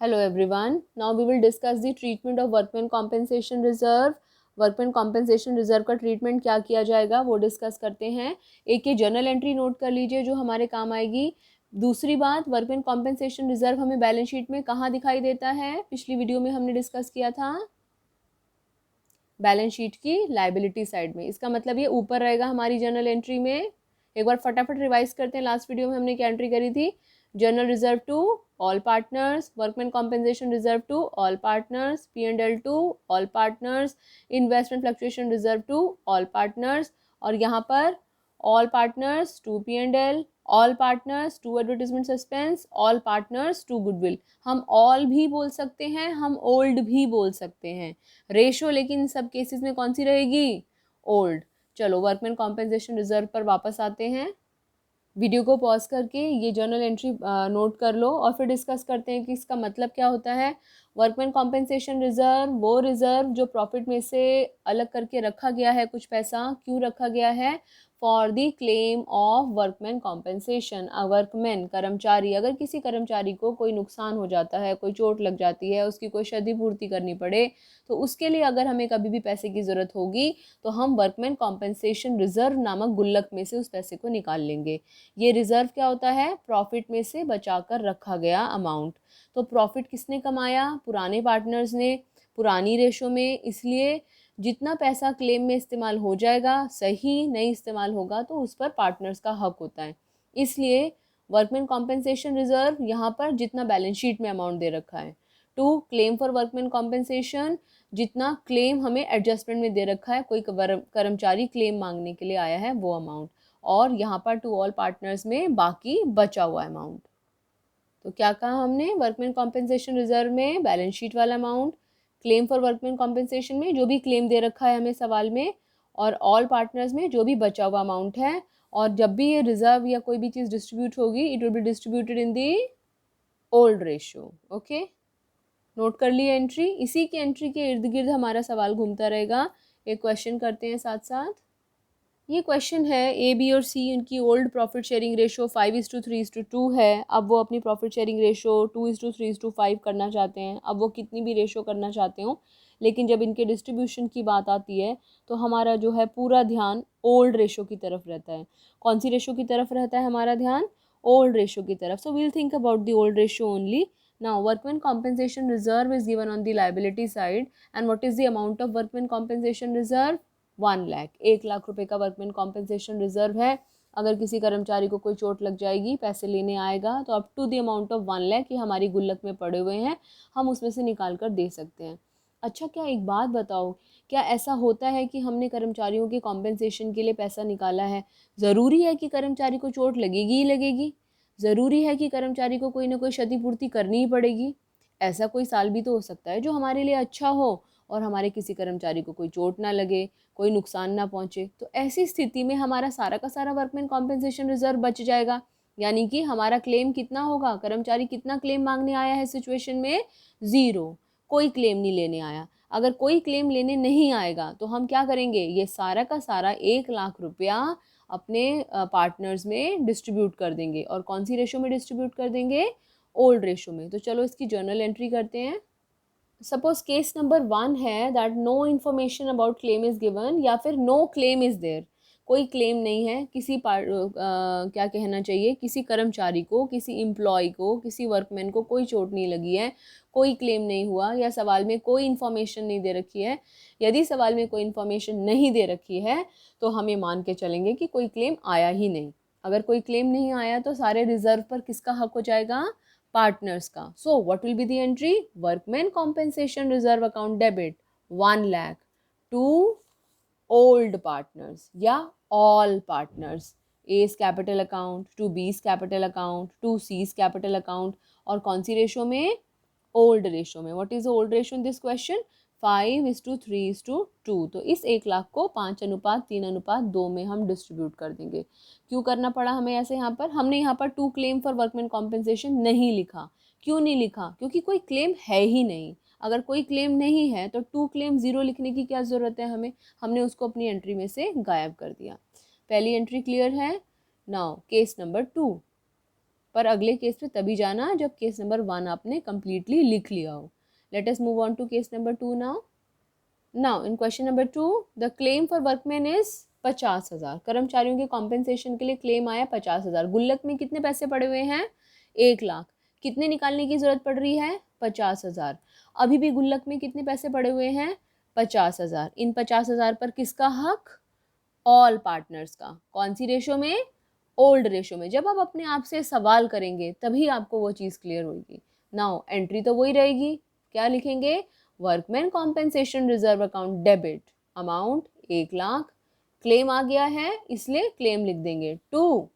Hello everyone. Now we will discuss the treatment of workman compensation reserve. Workman compensation reserve का treatment क्या किया जाएगा वो discuss करते हैं. एक ये जर्नल एंट्री नोट कर लीजिए जो हमारे काम आएगी. दूसरी बात, वर्कमैन कॉम्पेंसेशन रिजर्व हमें बैलेंस शीट में कहाँ दिखाई देता है? पिछली वीडियो में हमने डिस्कस किया था बैलेंस शीट की लाइबिलिटी साइड में. इसका मतलब ये ऊपर रहेगा हमारी जर्नल एंट्री में. एक बार फटाफट रिवाइज करते हैं. लास्ट वीडियो में हमने क्या एंट्री करी थी? General reserve to all partners, workman compensation reserve to all partners, P&L to all partners, investment fluctuation reserve to all partners, और यहाँ पर all partners to P&L, all partners to advertisement suspense, all partners to goodwill. हम all भी बोल सकते हैं, हम old भी बोल सकते हैं. रेशो लेकिन सब केसेस में कौन सी रहेगी? ओल्ड. चलो वर्कमैन कॉम्पेंसेशन रिजर्व पर वापस आते हैं. वीडियो को पॉज करके ये जर्नल एंट्री नोट कर लो और फिर डिस्कस करते हैं कि इसका मतलब क्या होता है. वर्कमैन कॉम्पेंसेशन रिजर्व वो रिजर्व जो प्रॉफिट में से अलग करके रखा गया है. कुछ पैसा क्यों रखा गया है? For the claim of workman compensation. Workman कर्मचारी, अगर किसी कर्मचारी को कोई नुकसान हो जाता है, कोई चोट लग जाती है, उसकी कोई क्षतिपूर्ति करनी पड़े, तो उसके लिए अगर हमें कभी भी पैसे की ज़रूरत होगी तो हम वर्कमैन कॉम्पेंसेशन रिजर्व नामक गुल्लक में से उस पैसे को निकाल लेंगे. ये रिजर्व क्या होता है? प्रॉफिट में से बचाकर रखा गया अमाउंट. तो प्रॉफिट किसने कमाया? पुराने पार्टनर्स ने, पुरानी रेशो में. इसलिए जितना पैसा क्लेम में इस्तेमाल हो जाएगा, सही नहीं इस्तेमाल होगा तो उस पर पार्टनर्स का हक होता है. इसलिए वर्कमैन कॉम्पेंसेशन रिजर्व यहाँ पर जितना बैलेंस शीट में अमाउंट दे रखा है, to claim for workman compensation, जितना क्लेम हमें एडजस्टमेंट में दे रखा है, कोई कर्मचारी क्लेम मांगने के लिए आया है वो अमाउंट, और यहाँ पर टू ऑल पार्टनर्स में बाकी बचा हुआ अमाउंट. तो क्या कहा हमने? वर्कमैन कॉम्पेंसेशन रिजर्व में बैलेंस शीट वाला amount, claim for workman compensation में जो भी क्लेम दे रखा है हमें सवाल में, और ऑल पार्टनर्स में जो भी बचा हुआ अमाउंट है. और जब भी ये रिजर्व या कोई भी चीज़ डिस्ट्रीब्यूट होगी, it will be distributed in the old ratio. Okay, note कर ली एंट्री. इसी की एंट्री के इर्द गिर्द हमारा सवाल घूमता रहेगा. एक क्वेश्चन करते हैं साथ साथ. ये क्वेश्चन है, ए बी और सी उनकी ओल्ड प्रॉफिट शेयरिंग रेशो 5:3:2 है. अब वो अपनी प्रॉफिट शेयरिंग रेशो 2:3:5 करना चाहते हैं. अब वो कितनी भी रेशो करना चाहते हो, लेकिन जब इनके डिस्ट्रीब्यूशन की बात आती है तो हमारा जो है पूरा ध्यान ओल्ड रेशो की तरफ रहता है. कौन सी रेशो की तरफ रहता है हमारा ध्यान? ओल्ड रेशो की तरफ. So we'll think about the old ratio only. Now, workman compensation reserve is given on the liability side, and what is the amount of workman compensation reserve? 1 lakh. 1 lakh रुपए का वर्कमैन कॉम्पेंसेशन रिजर्व है. अगर किसी कर्मचारी को कोई चोट लग जाएगी, पैसे लेने आएगा, तो up to the amount of 1 lakh ये हमारी गुल्लक में पड़े हुए हैं, हम उसमें से निकाल कर दे सकते हैं. अच्छा, क्या एक बात बताओ, क्या ऐसा होता है कि हमने कर्मचारियों के कॉम्पेंसेशन के लिए पैसा निकाला है, ज़रूरी है कि कर्मचारी को चोट लगेगी ही लगेगी? ज़रूरी है कि कर्मचारी को कोई ना कोई क्षतिपूर्ति करनी ही पड़ेगी? ऐसा कोई साल भी तो हो सकता है जो हमारे लिए अच्छा हो और हमारे किसी कर्मचारी को कोई चोट ना लगे, कोई नुकसान ना पहुंचे. तो ऐसी स्थिति में हमारा सारा का सारा वर्कमैन कॉम्पेंसेशन रिजर्व बच जाएगा. यानी कि हमारा क्लेम कितना होगा? कर्मचारी कितना क्लेम मांगने आया है सिचुएशन में? 0. कोई क्लेम नहीं लेने आया. अगर कोई क्लेम लेने नहीं आएगा तो हम क्या करेंगे? ये सारा का सारा 1 लाख रुपया अपने पार्टनर्स में डिस्ट्रीब्यूट कर देंगे. और कौन सी रेशो में डिस्ट्रीब्यूट कर देंगे? ओल्ड रेशो में. तो चलो इसकी जर्नल एंट्री करते हैं. सपोज केस नंबर 1 है that no information about claim is given, या फिर नो क्लेम इज देयर. कोई क्लेम नहीं है. क्या कहना चाहिए, किसी कर्मचारी को, किसी एम्प्लॉय को, किसी वर्कमैन को कोई चोट नहीं लगी है, कोई क्लेम नहीं हुआ, या सवाल में कोई इन्फॉर्मेशन नहीं दे रखी है. यदि सवाल में कोई इन्फॉर्मेशन नहीं दे रखी है तो हम ये मान के चलेंगे कि कोई क्लेम आया ही नहीं. अगर कोई क्लेम नहीं आया तो सारे रिजर्व पर किसका हक हो जाएगा? पार्टनर्स का. So what will be the entry? Workman compensation reserve account debit 1 lakh to old partners या all partners. A's capital account to B's capital account to C's capital account. और कौन सी रेशो में? ओल्ड रेशो में. What is the old ratio in this question? 5:3:2. तो इस 1 लाख को 5:3:2 में हम डिस्ट्रीब्यूट कर देंगे. क्यों करना पड़ा हमें ऐसे? यहाँ पर हमने यहाँ पर to claim for workman compensation नहीं लिखा. क्यों नहीं लिखा? क्योंकि कोई क्लेम है ही नहीं. अगर कोई क्लेम नहीं है तो टू क्लेम 0 लिखने की क्या ज़रूरत है हमें? हमने उसको अपनी एंट्री में से गायब कर दिया. पहली एंट्री क्लियर है. Now case number 2. पर अगले केस पे तभी जाना जब केस नंबर 1 आपने कम्प्लीटली लिख लिया हो। Let us move on to case number 2 now. Now in question number 2 the claim for workman is 50,000। कर्मचारियों के कॉम्पेंसेशन के लिए क्लेम आया 50,000। गुल्लक में कितने पैसे पड़े हुए हैं? 1,00,000। कितने निकालने की जरूरत पड़ रही है? 50,000। अभी भी गुल्लक में कितने पैसे पड़े हुए हैं? 50,000। इन 50,000 पर किसका हक? ऑल पार्टनर्स का। कौन सी रेशो में? ओल्ड रेशो में। जब आप अपने आप से सवाल करेंगे तभी आपको वो चीज़ क्लियर होगी। नाउ एंट्री तो वही रहेगी, क्या लिखेंगे? Workman compensation reserve account debit amount 1,00,000। Claim आ गया है इसलिए क्लेम लिख देंगे। 2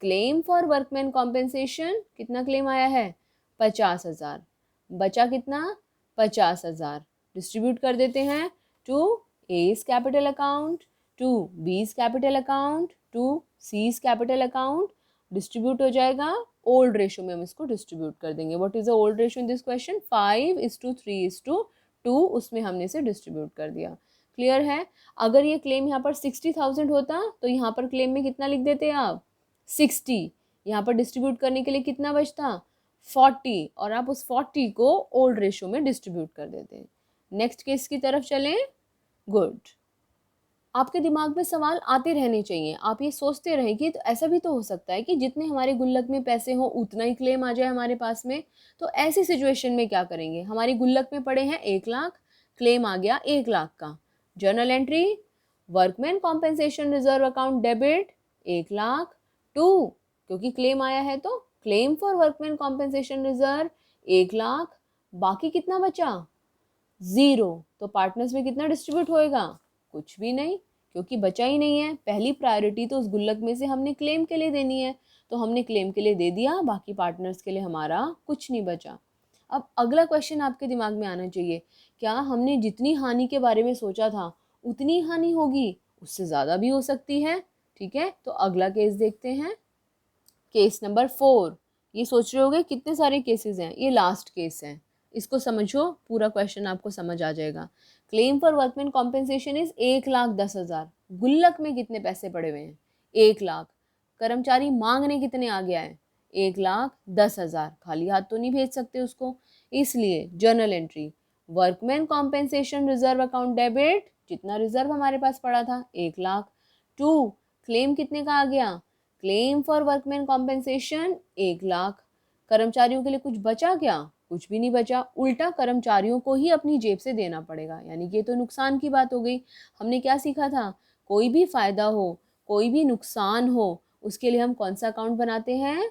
क्लेम फॉर वर्कमैन कॉम्पेंसेशन, कितना क्लेम आया है? 50,000। बचा कितना? 50,000। डिस्ट्रीब्यूट कर देते हैं to A's capital account, to B's capital account, to C's capital account. Distribute हो जाएगा ओल्ड रेशो में, हम इसको डिस्ट्रीब्यूट कर देंगे। What is the old ratio in this question? 5:3:2। उसमें हमने इसे डिस्ट्रीब्यूट कर दिया। क्लियर है? अगर ये क्लेम यहाँ पर 60,000 होता तो यहाँ पर क्लेम में कितना लिख देते आप? 60। यहाँ पर डिस्ट्रीब्यूट करने के लिए कितना बचता? 40। और आप उस 40 को ओल्ड रेशो में डिस्ट्रीब्यूट कर देते हैं। नेक्स्ट केस की तरफ चलें। गुड। आपके दिमाग में सवाल आते रहने चाहिए, आप ये सोचते रहें कि तो ऐसा भी तो हो सकता है कि जितने हमारे गुल्लक में पैसे हों उतना ही क्लेम आ जाए हमारे पास में। तो ऐसी सिचुएशन में क्या करेंगे? हमारी गुल्लक में पड़े हैं 1,00,000, क्लेम आ गया 1,00,000 का। Journal entry workman compensation reserve account debit 1,00,000 to, क्योंकि क्लेम आया है तो claim for workman compensation reserve 1,00,000। बाकी कितना बचा? 0। तो पार्टनर्स में कितना डिस्ट्रीब्यूट होएगा? कुछ भी नहीं, क्योंकि बचा ही नहीं है। पहली प्रायोरिटी तो उस गुल्लक में से हमने क्लेम के लिए देनी है, तो हमने क्लेम के लिए दे दिया, बाकी पार्टनर्स के लिए हमारा कुछ नहीं बचा। अब अगला क्वेश्चन आपके दिमाग में आना चाहिए, क्या हमने जितनी हानि के बारे में सोचा था उतनी हानि होगी? उससे ज़्यादा भी हो सकती है। ठीक है, तो अगला केस देखते हैं। Case number 4। ये सोच रहे होगे कितने सारे केसेस हैं, ये लास्ट केस है। इसको समझो, पूरा क्वेश्चन आपको समझ आ जाएगा। Claim for workman compensation is 1,10,000। गुल्लक में कितने पैसे पड़े हुए हैं? 1,00,000। कर्मचारी मांगने कितने आ गया है? 1,10,000। खाली हाथ तो नहीं भेज सकते उसको, इसलिए journal entry workman compensation reserve account debit, जितना रिजर्व हमारे पास पड़ा था 1,00,000 टू क्लेम कितने का आ गया? Claim for workman compensation 1,00,000। कर्मचारियों के लिए कुछ बचा क्या? कुछ भी नहीं बचा, उल्टा कर्मचारियों को ही अपनी जेब से देना पड़ेगा, यानी कि ये तो नुकसान की बात हो गई। हमने क्या सीखा था? कोई भी फायदा हो, कोई भी नुकसान हो, उसके लिए हम कौन सा अकाउंट बनाते हैं?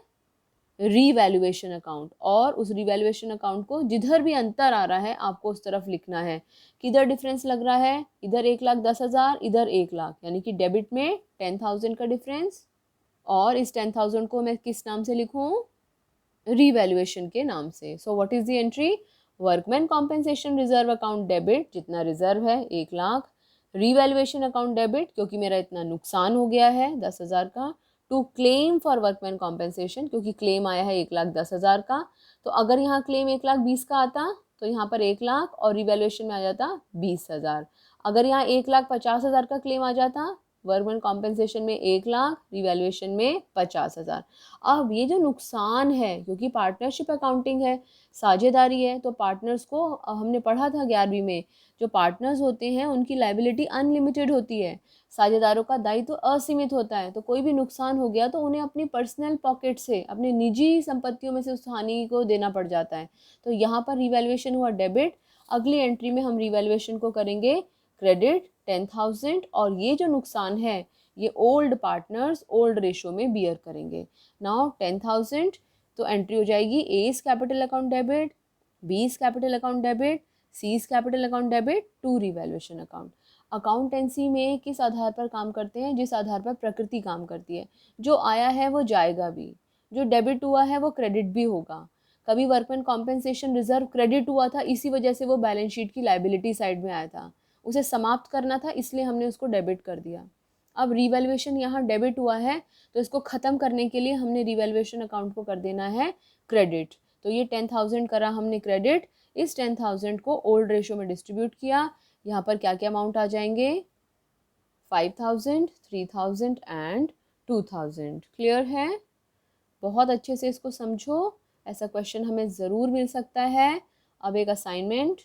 Revaluation account. और उस रीवैल्यूएशन अकाउंट को जिधर भी अंतर आ रहा है आपको उस तरफ लिखना है। किधर डिफरेंस लग रहा है? इधर 1,10,000, इधर 1,00,000, यानी कि डेबिट में 10,000 का डिफरेंस। और इस 10,000 को मैं किस नाम से लिखूं? रीवैल्यूएशन के नाम से। So what is the entry? Workman compensation reserve account debit, जितना रिजर्व है 1,00,000। रीवैल्यूएशन अकाउंट डेबिट, क्योंकि मेरा इतना नुकसान हो गया है 10,000 का। To claim for workman compensation, क्योंकि क्लेम आया है 1,10,000 का। तो अगर यहाँ क्लेम 1,20,000 का आता तो यहाँ पर 1,00,000 और रिवैल्यूएशन में आ जाता 20,000। अगर यहाँ 1,50,000 का क्लेम आ जाता, वर्कमैन कॉम्पेंसेशन में 1,00,000, रिवैल्यूएशन में 50,000। अब ये जो नुकसान है, क्योंकि पार्टनरशिप अकाउंटिंग है, साझेदारी है, तो पार्टनर्स को हमने पढ़ा था 11वीं में, जो पार्टनर्स होते हैं उनकी लायबिलिटी अनलिमिटेड होती है, साझेदारों का दायित्व तो असीमित होता है। तो कोई भी नुकसान हो गया तो उन्हें अपनी पर्सनल पॉकेट से, अपने निजी संपत्तियों में से उस हानि को देना पड़ जाता है। तो यहाँ पर रिवैल्यूएशन हुआ डेबिट। अगली एंट्री में हम रिवैल्यूएशन को करेंगे क्रेडिट 10,000, और ये जो नुकसान है ये ओल्ड पार्टनर्स ओल्ड रेशो में बियर करेंगे। नाउ 10,000, तो एंट्री हो जाएगी A's capital account debit, B's capital account debit, C's capital account debit to revaluation account. Accountancy में किस आधार पर काम करते हैं? जिस आधार पर प्रकृति काम करती है। जो आया है वो जाएगा भी, जो डेबिट हुआ है वो क्रेडिट भी होगा। कभी वर्कमैन कॉम्पेंसेशन रिजर्व क्रेडिट हुआ था, इसी वजह से वो बैलेंस शीट की लायबिलिटी साइड में आया था, उसे समाप्त करना था इसलिए हमने उसको डेबिट कर दिया। अब रिवैल्यूएशन यहाँ डेबिट हुआ है तो इसको ख़त्म करने के लिए हमने रिवैल्यूएशन अकाउंट को कर देना है क्रेडिट। तो ये 10,000 करा हमने क्रेडिट, इस 10,000 को ओल्ड रेशो में डिस्ट्रीब्यूट किया। यहाँ पर क्या क्या अमाउंट आ जाएंगे? 5,000, 3,000 एंड 2,000। क्लियर है? बहुत अच्छे से इसको समझो, ऐसा क्वेश्चन हमें ज़रूर मिल सकता है। अब एक असाइनमेंट,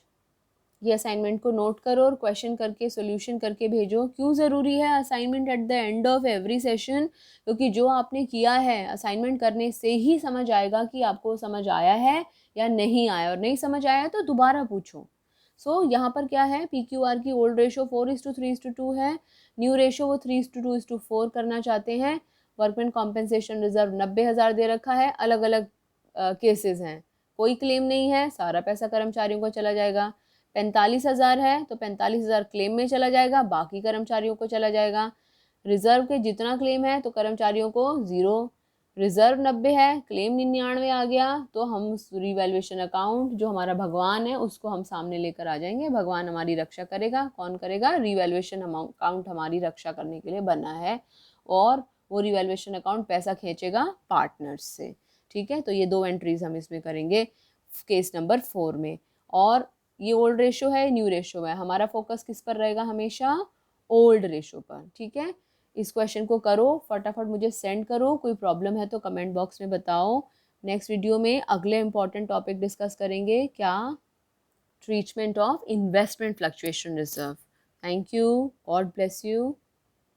ये असाइनमेंट को नोट करो और क्वेश्चन करके सॉल्यूशन करके भेजो। क्यों ज़रूरी है assignment at the end of every session? क्योंकि जो आपने किया है असाइनमेंट करने से ही समझ आएगा कि आपको समझ आया है या नहीं आया, और नहीं समझ आया तो दोबारा पूछो। यहाँ पर क्या है, PQR की ओल्ड रेशो 4:3:2 है, न्यू रेशो वो 3:2:4 करना चाहते हैं। वर्कमैन कॉम्पेंसेशन रिजर्व 90,000 दे रखा है, अलग अलग केसेस हैं, कोई क्लेम नहीं है, सारा पैसा कर्मचारियों को चला जाएगा। 45,000 है तो 45,000 क्लेम में चला जाएगा, बाकी कर्मचारियों को चला जाएगा। रिजर्व के जितना क्लेम है तो कर्मचारियों को 0, रिजर्व 90 है, क्लेम 99 आ गया, तो हम रिवैल्यूएशन अकाउंट जो हमारा भगवान है उसको हम सामने लेकर आ जाएंगे। भगवान हमारी रक्षा करेगा, कौन करेगा? रिवैल्यूएशन अकाउंट हमारी रक्षा करने के लिए बना है, और वो रिवैल्यूएशन अकाउंट पैसा खींचेगा पार्टनर्स से। ठीक है, तो ये 2 एंट्रीज हम इसमें करेंगे केस नंबर 4 में। और ये ओल्ड रेशो है, न्यू रेशो है, हमारा फोकस किस पर रहेगा? हमेशा ओल्ड रेशो पर। ठीक है, इस क्वेश्चन को करो, फटाफट मुझे सेंड करो। कोई प्रॉब्लम है तो कमेंट बॉक्स में बताओ। नेक्स्ट वीडियो में अगले इंपॉर्टेंट टॉपिक डिस्कस करेंगे, क्या? Treatment of investment fluctuation reserve. Thank you, God bless you.